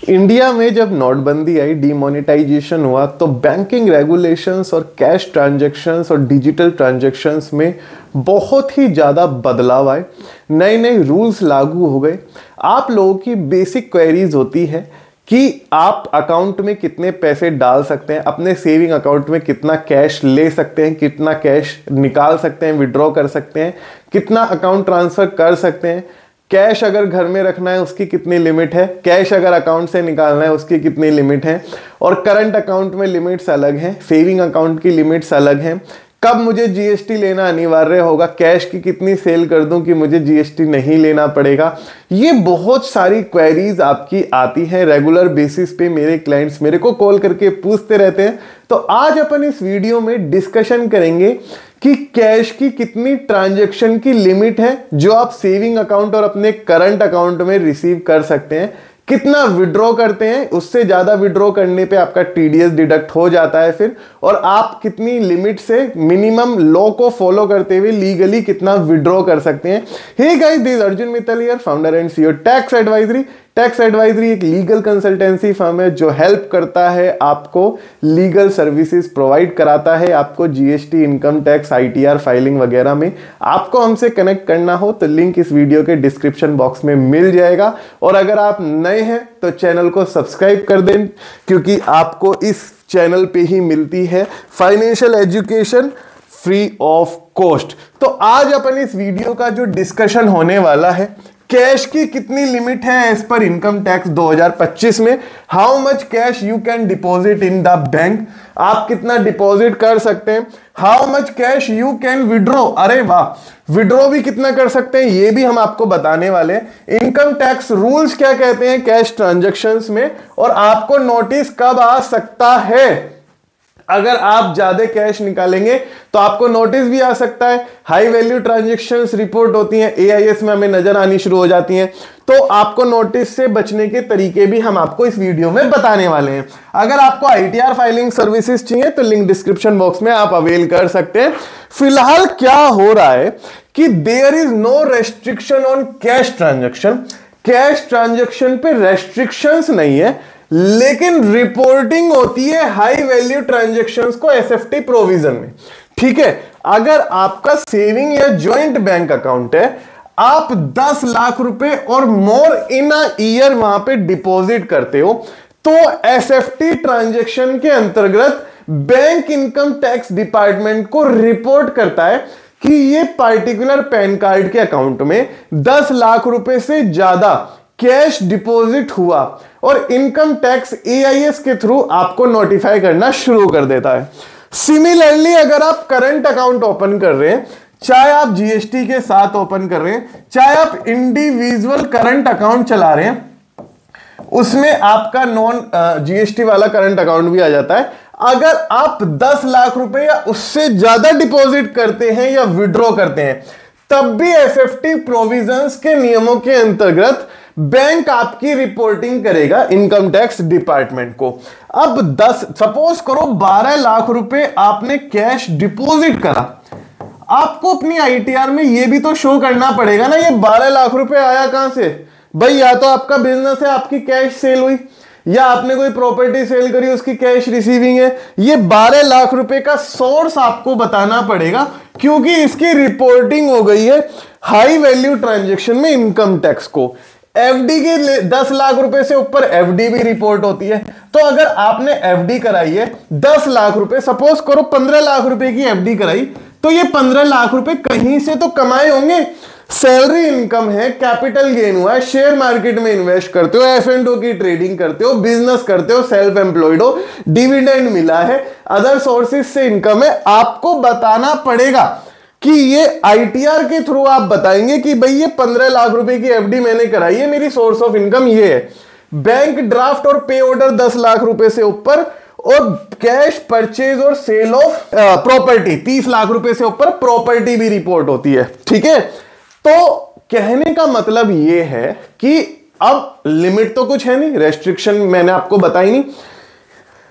India में जब नोटबंदी आई, डीमोनेटाइजेशन हुआ, तो बैंकिंग रेगुलेशंस और कैश ट्रांजैक्शंस और डिजिटल ट्रांजैक्शंस में बहुत ही ज़्यादा बदलाव आए, नए नए रूल्स लागू हो गए। आप लोगों की बेसिक क्वेरीज होती है कि आप अकाउंट में कितने पैसे डाल सकते हैं, अपने सेविंग अकाउंट में कितना कैश ले सकते हैं, कितना कैश निकाल सकते हैं, विड्रॉ कर सकते हैं, कितना अकाउंट ट्रांसफर कर सकते हैं, कैश अगर घर में रखना है उसकी कितनी लिमिट है, कैश अगर अकाउंट से निकालना है उसकी कितनी लिमिट है, और करंट अकाउंट में लिमिट्स अलग हैं, सेविंग अकाउंट की लिमिट्स अलग हैं, कब मुझे जीएसटी लेना अनिवार्य होगा, कैश की कितनी सेल कर दूं कि मुझे जीएसटी नहीं लेना पड़ेगा। ये बहुत सारी क्वेरीज आपकी आती हैं रेगुलर बेसिस पे। मेरे क्लाइंट्स मेरे को कॉल करके पूछते रहते हैं। तो आज अपन इस वीडियो में डिस्कशन करेंगे कि कैश की कितनी ट्रांजैक्शन की लिमिट है जो आप सेविंग अकाउंट और अपने करंट अकाउंट में रिसीव कर सकते हैं, कितना विड्रॉ करते हैं, उससे ज्यादा विड्रॉ करने पे आपका टीडीएस डिडक्ट हो जाता है फिर, और आप कितनी लिमिट से मिनिमम लॉ को फॉलो करते हुए लीगली कितना विड्रॉ कर सकते हैं। Hey guys, this Arjun Mittal here, founder and CEO Tax Advisory. Tax Advisory एक लीगल कंसल्टेंसी फर्म है जो हेल्प करता है आपको, लीगल सर्विसेज प्रोवाइड कराता है आपको GST, income tax, ITR filing वगैरह में। आपको हमसे कनेक्ट करना हो तो लिंक इस वीडियो के डिस्क्रिप्शन बॉक्स में मिल जाएगा। और अगर आप नए हैं तो चैनल को सब्सक्राइब कर दें, क्योंकि आपको इस चैनल पे ही मिलती है financial education free of cost. तो आज अपन इस वीडियो का जो डिस्कशन होने वाला है, कैश की कितनी लिमिट है एज पर इनकम टैक्स 2025 में, how much cash you can deposit in the bank, आप कितना डिपॉजिट कर सकते हैं, how much cash you can withdraw, अरे वाह, विड्रॉ भी कितना कर सकते हैं ये भी हम आपको बताने वाले हैं। इनकम टैक्स रूल्स क्या कहते हैं कैश ट्रांजैक्शंस में, और आपको नोटिस कब आ सकता है। अगर आप ज्यादा कैश निकालेंगे तो आपको नोटिस भी आ सकता है। हाई वैल्यू ट्रांजैक्शंस रिपोर्ट होती हैं, एआईएस में हमें नजर आनी शुरू हो जाती हैं, तो आपको नोटिस से बचने के तरीके भी हम आपको इस वीडियो में बताने वाले हैं। अगर आपको आईटीआर फाइलिंग सर्विसेज चाहिए तो लिंक डिस्क्रिप्शन बॉक्स में आप अवेल कर सकते हैं। फिलहाल क्या हो रहा है कि there is no restriction on cash transaction. Cash transaction पे रेस्ट्रिक्शंस नहीं है, लेकिन रिपोर्टिंग होती है हाई वैल्यू ट्रांजैक्शंस को एसएफटी प्रोविजन में। ठीक है, अगर आपका सेविंग या जॉइंट बैंक अकाउंट है, आप 10 लाख रुपए और मोर इन अ ईयर वहां पे डिपॉजिट करते हो, तो एसएफटी ट्रांजैक्शन के अंतर्गत बैंक इनकम टैक्स डिपार्टमेंट को रिपोर्ट करता है कि ये पार्टिकुलर पैन कार्ड के अकाउंट में 10 लाख रुपए से ज्यादा कैश डिपॉजिट हुआ, और इनकम टैक्स एआईएस के थ्रू आपको नोटिफाई करना शुरू कर देता है। सिमिलरली अगर आप करंट अकाउंट ओपन कर रहे हैं, चाहे आप जीएसटी के साथ ओपन कर रहे हैं, चाहे आप इंडिविजुअल करंट अकाउंट चला रहे हैं, उसमें आपका नॉन जीएसटी वाला करंट अकाउंट भी आ जाता है। अगर आप 10 लाख रुपए या उससे ज्यादा डिपॉजिट करते हैं या विड्रॉ करते हैं, तब भी एसएफटी प्रोविजंस के नियमों के अंतर्गत बैंक आपकी रिपोर्टिंग करेगा इनकम टैक्स डिपार्टमेंट को। अब 10 सपोज करो 12 लाख रुपए आपने कैश डिपॉजिट करा, आपको अपनी आईटीआर में यह भी तो शो करना पड़ेगा ना, ये 12 लाख रुपए आया कहां से भाई। या तो आपका बिजनेस है, आपकी कैश सेल हुई, या आपने कोई प्रॉपर्टी सेल करी, उसकी कैश रिसीविंग है। ये 12 लाख रुपए का सोर्स आपको बताना पड़ेगा, क्योंकि इसकी रिपोर्टिंग हो गई है हाई वैल्यू ट्रांजैक्शन में इनकम टैक्स को। एफडी के 10 लाख रुपए से ऊपर एफडी भी रिपोर्ट होती है। तो अगर आपने एफडी कराई है 10 लाख रुपए, सपोज करो 15 लाख रुपए की एफडी कराई, तो ये 15 लाख रुपए कहीं से तो कमाए होंगे। सैलरी इनकम है, कैपिटल गेन हुआ है, शेयर मार्केट में इन्वेस्ट करते हो, एफ&ओ की ट्रेडिंग करते हो, बिजनेस करते हो, सेल्फ एम्प्लॉयड हो, डिविडेंड मिला है, अदर सोर्सेज से इनकम है। आपको बताना पड़ेगा कि ये आईटीआर के थ्रू आप बताएंगे कि भाई ये 15 लाख रुपए की एफडी मैंने कराई है, मेरी सोर्स ऑफ इनकम ये है। बैंक ड्राफ्ट और पे ऑर्डर 10 लाख रुपए से ऊपर, और कैश परचेज और सेल ऑफ प्रॉपर्टी 30 लाख रुपए से ऊपर प्रॉपर्टी भी रिपोर्ट होती है। ठीक है, तो कहने का मतलब यह है कि अब लिमिट तो कुछ है नहीं, रेस्ट्रिक्शन मैंने आपको बताई नहीं।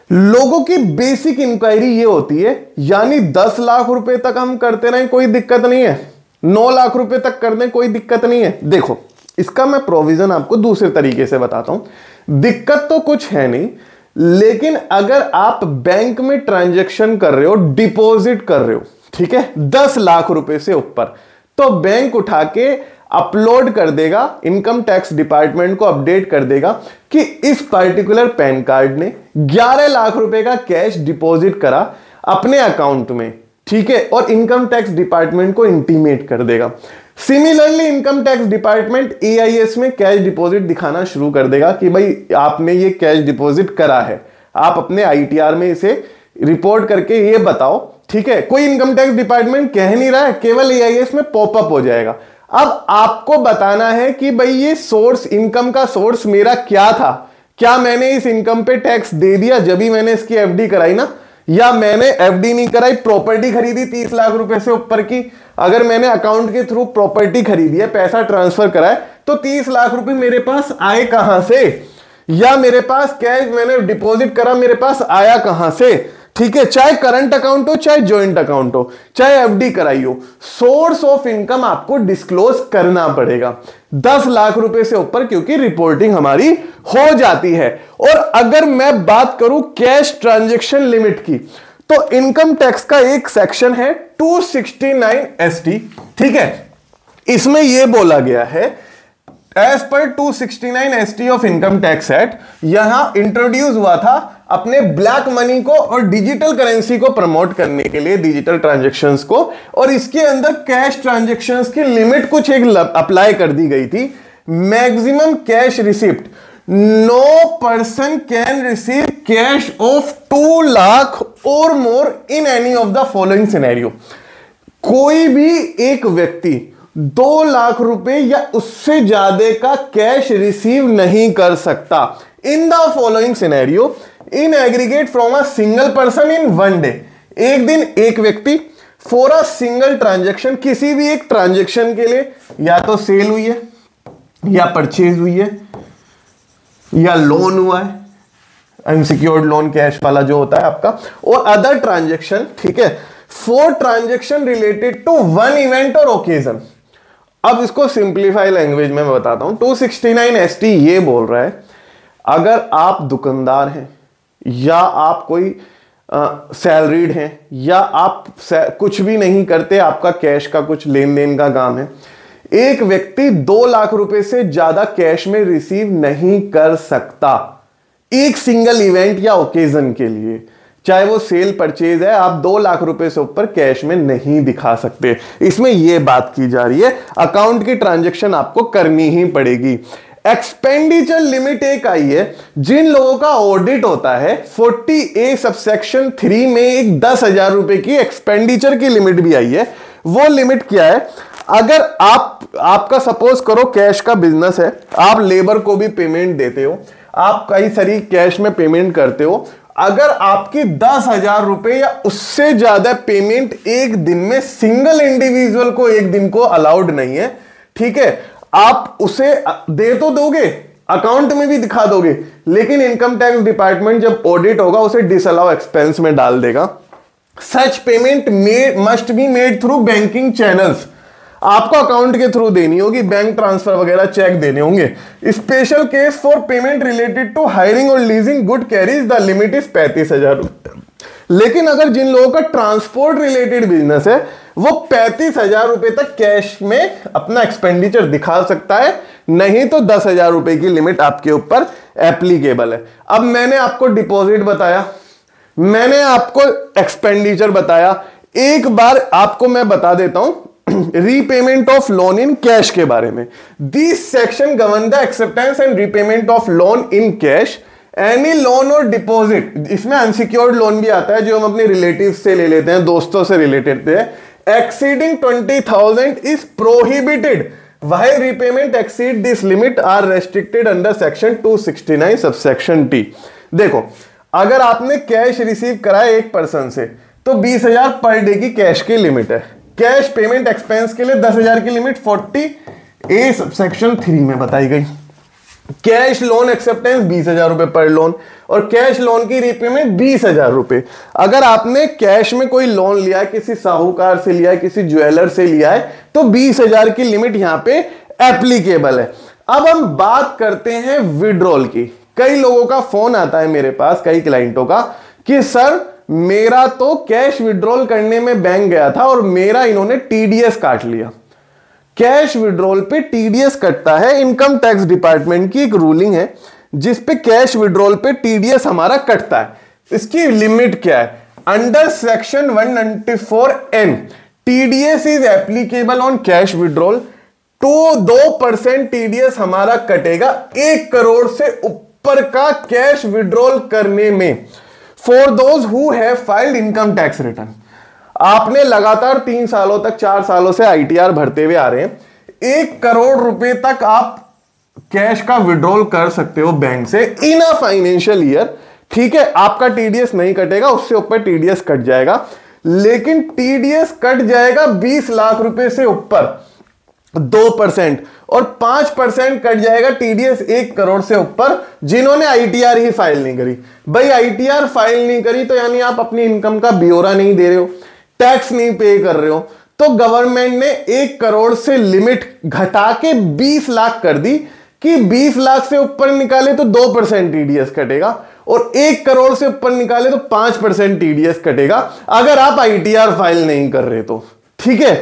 लोगों की बेसिक इंक्वायरी ये होती है, यानी 10 लाख रुपए तक हम करते रहें कोई दिक्कत नहीं है, 9 लाख रुपए तक कर दें कोई दिक्कत नहीं है। देखो, इसका मैं प्रोविजन आपको दूसरे तरीके से बताता हूं। दिक्कत तो कुछ है नहीं, लेकिन अगर आप बैंक में ट्रांजैक्शन कर रहे हो, डिपॉजिट कर रहे हो, ठीक है, 10 लाख रुपए से ऊपर, तो बैंक उठा के अपलोड कर देगा, इनकम टैक्स डिपार्टमेंट को अपडेट कर देगा कि इस पर्टिकुलर पैन कार्ड ने 11 लाख रुपए का कैश डिपॉजिट करा अपने अकाउंट में, ठीक है, और इनकम टैक्स डिपार्टमेंट को इंटीमेट कर देगा। Similarly income tax department AIS में कैश डिपॉजिट दिखाना शुरू कर देगा कि भाई आपने ये कैश डिपॉजिट करा है, आप अपने आईटीआर में इसे रिपोर्ट करके ये बताओ, ठीक है। कोई इनकम टैक्स डिपार्टमेंट कह नहीं रहा है, केवल एआईएस में पॉपअप हो जाएगा। अब आपको बताना है कि भाई ये सोर्स, इनकम का सोर्स मेरा क्या था, क्या मैंने इस इनकम पे टैक्स दे दिया जब भी मैंने इसकी एफडी कराई ना, या मैंने एफडी नहीं कराई, प्रॉपर्टी खरीदी 30 लाख रुपए से ऊपर की, अगर मैंने अकाउंट के थ्रू प्रॉपर्टी खरीदी है, पैसा ट्रांसफर करा है, तो 30 लाख रुपए मेरे पास आए कहां से, या मेरे पास कैश मैंने डिपॉजिट करा, मेरे पास आया कहां से, ठीक है। चाहे करंट अकाउंट हो, चाहे ज्वाइंट अकाउंट हो, चाहे एफडी कराई हो, सोर्स ऑफ इनकम आपको डिस्क्लोज करना पड़ेगा 10 लाख रुपए से ऊपर, क्योंकि रिपोर्टिंग हमारी हो जाती है। और अगर मैं बात करूं कैश ट्रांजैक्शन लिमिट की, तो इनकम टैक्स का एक सेक्शन है 269ST, ठीक है। इसमें यह बोला गया है एज पर 269ST of income tax act, यहां इंट्रोड्यूस हुआ था अपने ब्लैक मनी को और डिजिटल करेंसी को प्रमोट करने के लिए, डिजिटल ट्रांजैक्शंस को, और इसके अंदर कैश ट्रांजैक्शंस की लिमिट कुछ एक अप्लाई कर दी गई थी। Maximum cash receipt, no person can receive cash of 2 lakh और more in any of the following scenario. कोई भी एक व्यक्ति 2 लाख रुपए या उससे ज्यादा का कैश रिसीव नहीं कर सकता in the following scenario in aggregate from a single person in one day. एक दिन एक व्यक्ति फॉर अ सिंगल ट्रांजैक्शन, किसी भी एक ट्रांजैक्शन के लिए, या तो सेल हुई है, या परचेज हुई है, या लोन हुआ है, अनसिक्योर्ड लोन कैश वाला जो होता है आपका, और अदर ट्रांजैक्शन, ठीक है, for transaction related to one event और ओकेजन। अब इसको सिंप्लीफाई लैंग्वेज में मैं बताता हूं। 269ST ये बोल रहा है, अगर आप दुकानदार हैं, या आप कोई सैलरीड हैं, या आप कुछ भी नहीं करते, आपका कैश का कुछ लेन देन का काम है, एक व्यक्ति 2 लाख रुपए से ज्यादा कैश में रिसीव नहीं कर सकता एक सिंगल इवेंट या ओकेजन के लिए, चाहे वो सेल परचेज है, आप 2 लाख रुपए से ऊपर कैश में नहीं दिखा सकते। इसमें यह बात की जा रही है, अकाउंट की ट्रांजैक्शन आपको करनी ही पड़ेगी। एक्सपेंडिचर लिमिट एक आई है, जिन लोगों का ऑडिट होता है 40A सबसेक्शन 3 में एक 10,000 रुपए की एक्सपेंडिचर की लिमिट भी आई है। वो लिमिट क्या है, अगर आपका सपोज करो कैश का बिजनेस है, आप लेबर को भी पेमेंट देते हो, आप कई सारी कैश में पेमेंट करते हो, अगर आपकी 10,000 रुपए या उससे ज्यादा पेमेंट एक दिन में सिंगल इंडिविजुअल को एक दिन को अलाउड नहीं है, ठीक है, आप उसे दे तो दोगे, अकाउंट में भी दिखा दोगे, लेकिन इनकम टैक्स डिपार्टमेंट जब ऑडिट होगा उसे डिसअलाउ एक्सपेंस में डाल देगा। Such payment must be made through banking channels, आपको अकाउंट के थ्रू देनी होगी, बैंक ट्रांसफर वगैरह चेक देने होंगे। Special case for payment related to hiring और leasing good carriage the limit is 35,000 रुपए। लेकिन अगर जिन लोगों का ट्रांसपोर्ट रिलेटेड बिजनेस है, वो 35,000 रुपए तक कैश में अपना एक्सपेंडिचर दिखा सकता है, नहीं तो 10,000 रुपए की लिमिट आपके ऊपर एप्लीकेबल है। अब मैंने आपको डिपॉजिट बताया, मैंने आपको एक्सपेंडिचर बताया, एक बार आपको मैं बता देता हूं repayment of loan in cash के बारे में। This section govern the acceptance and repayment of loan in cash, any loan और डिपॉजिट, इसमें अनसिक्योर्ड लोन भी आता है जो हम अपने रिलेटिव से ले लेते हैं, दोस्तों से रिलेटेड है, exceeding 20,000 is prohibited while repayment exceed this limit are restricted under section 269 subsection T। देखो, अगर आपने कैश रिसीव करा है एक पर्सन से, तो 20,000 पर डे की कैश की लिमिट है। कैश पेमेंट एक्सपेंस के लिए 10,000 की लिमिट 40A सबसेक्शन 3 में बताई गई। कैश लोन एक्सेप्टेंस 20,000 रुपए पर लोन, और कैश लोन की रीपेमेंट 20,000 रुपए। अगर आपने कैश में कोई लोन लिया है, किसी साहूकार से लिया है, किसी ज्वेलर से लिया है, तो 20,000 की लिमिट यहां पे एप्लीकेबल है। अब हम बात करते हैं विड्रॉल की। कई लोगों का फोन आता है मेरे पास, कई क्लाइंटों का, कि सर मेरा तो कैश विड्रॉल करने में बैंक गया था और मेरा इन्होंने टीडीएस काट लिया। कैश विड्रॉल पे टीडीएस कटता है, इनकम टैक्स डिपार्टमेंट की एक रूलिंग है जिस पे कैश विड्रॉल पे टीडीएस हमारा कटता है। इसकी लिमिट क्या है? Under section 194N TDS is applicable on cash withdrawal तो 2% टीडीएस हमारा कटेगा 1 करोड़ से ऊपर का कैश विड्रॉल करने में, for those who have filed income tax return. आपने लगातार 3 सालों तक, 4 सालों से आईटीआर भरते हुए आ रहे हैं, 1 करोड़ रुपए तक आप कैश का विड्रॉल कर सकते हो बैंक से इन अ फाइनेंशियल ईयर। ठीक है, आपका टीडीएस नहीं कटेगा, उससे ऊपर टीडीएस कट जाएगा, लेकिन टीडीएस कट जाएगा 20 लाख रुपए से ऊपर 2% और 5% कट जाएगा टीडीएस 1 करोड़ से ऊपर जिन्होंने आईटीआर ही फाइल नहीं करी। भाई आईटीआर फाइल नहीं करी तो यानी आप अपनी इनकम का ब्यौरा नहीं दे रहे हो, टैक्स नहीं पे कर रहे हो, तो गवर्नमेंट ने 1 करोड़ से लिमिट घटा के 20 लाख कर दी कि 20 लाख से ऊपर निकाले तो 2% टीडीएस कटेगा और 1 करोड़ से ऊपर निकाले तो 5% टीडीएस कटेगा अगर आप आईटीआर फाइल नहीं कर रहे तो। ठीक है,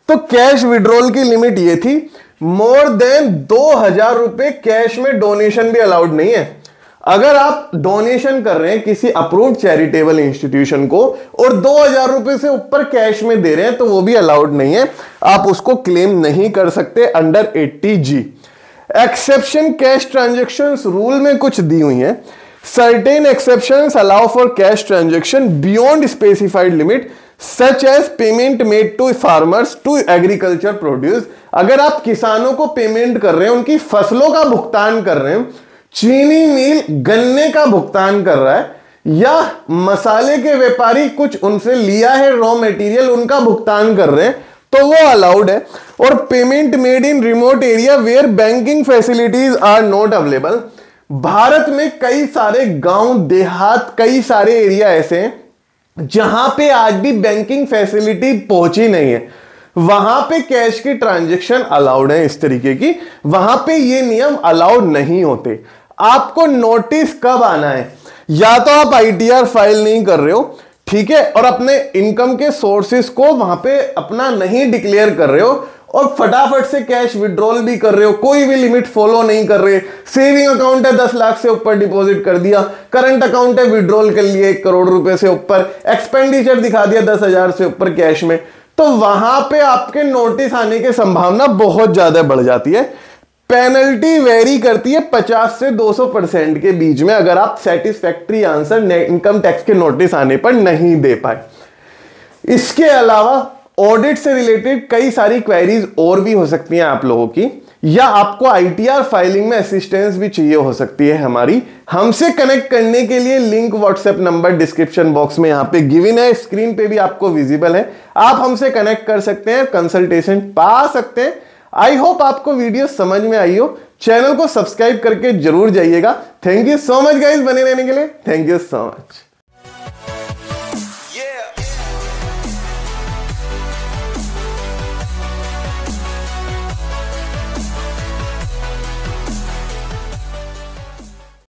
तो कैश विड्रॉल की लिमिट ये थी, मोर देन 2000 रुपए कैश में डोनेशन भी अलाउड नहीं है। अगर आप डोनेशन कर रहे हैं किसी अप्रूव्ड चैरिटेबल इंस्टीट्यूशन को और 2000 रुपए से ऊपर कैश में दे रहे हैं तो वो भी अलाउड नहीं है, आप उसको क्लेम नहीं कर सकते under 80G। Exception cash transactions rule में कुछ दी हुई है। Certain exceptions allow for cash transaction beyond specified limit such as payment made to farmers to agriculture produce. अगर आप किसानों को पेमेंट कर रहे हैं, उनकी फसलों का भुगतान कर रहे हैं, चीनी मिल गन्ने का भुगतान कर रहा है, या मसाले के व्यापारी कुछ उनसे लिया है रॉ मटेरियल, उनका भुगतान कर रहे हैं, तो वो अलाउड है। और payment made in remote area where banking facilities are not available. Bharat में कई सारे गांव देहात, कई सारे एरिया ऐसे हैं जहां पे आज भी बैंकिंग फैसिलिटी पहुंची नहीं है, वहां पे कैश की ट्रांजैक्शन अलाउड है इस तरीके की, वहां पे ये नियम अलाउड नहीं होते। आपको नोटिस कब आना है? या तो आप आईटीआर फाइल नहीं कर रहे हो, ठीक है, और अपने इनकम के सोर्सेस को वहां पे अपना नहीं डिक्लेयर कर रहे हो और फटाफट से कैश विड्रॉल भी कर रहे हो, कोई भी लिमिट फॉलो नहीं कर रहे, सेविंग अकाउंट है 10 लाख से ऊपर डिपॉजिट कर दिया, करंट अकाउंट है विड्रॉल कर लिए 1 करोड़ रुपए से ऊपर, एक्सपेंडिचर दिखा दिया 10,000 से ऊपर कैश में, तो वहां पे आपके नोटिस आने की संभावना बहुत ज्यादा बढ़ जाती है। पेनल्टी वेरी करती है 50 से 200% के बीच में अगर आप सेटिस्फैक्ट्री आंसर इनकम टैक्स के नोटिस आने पर नहीं दे पाए। इसके अलावा ऑडिट से रिलेटेड कई सारी क्वेरीज और भी हो सकती हैं आप लोगों की, या आपको आईटीआर फाइलिंग में असिस्टेंस भी चाहिए हो सकती है हमारी। हमसे कनेक्ट करने के लिए link WhatsApp number description box में यहां पे गिवन है, स्क्रीन पे भी आपको विजिबल है, आप हमसे कनेक्ट कर सकते हैं, कंसल्टेशन पा सकते हैं। आई होप आपको वीडियो समझ में आई हो। चैनल को सब्सक्राइब करके जरूर जाइएगा। Thank you so much guys बने रहने के लिए। Thank you so much.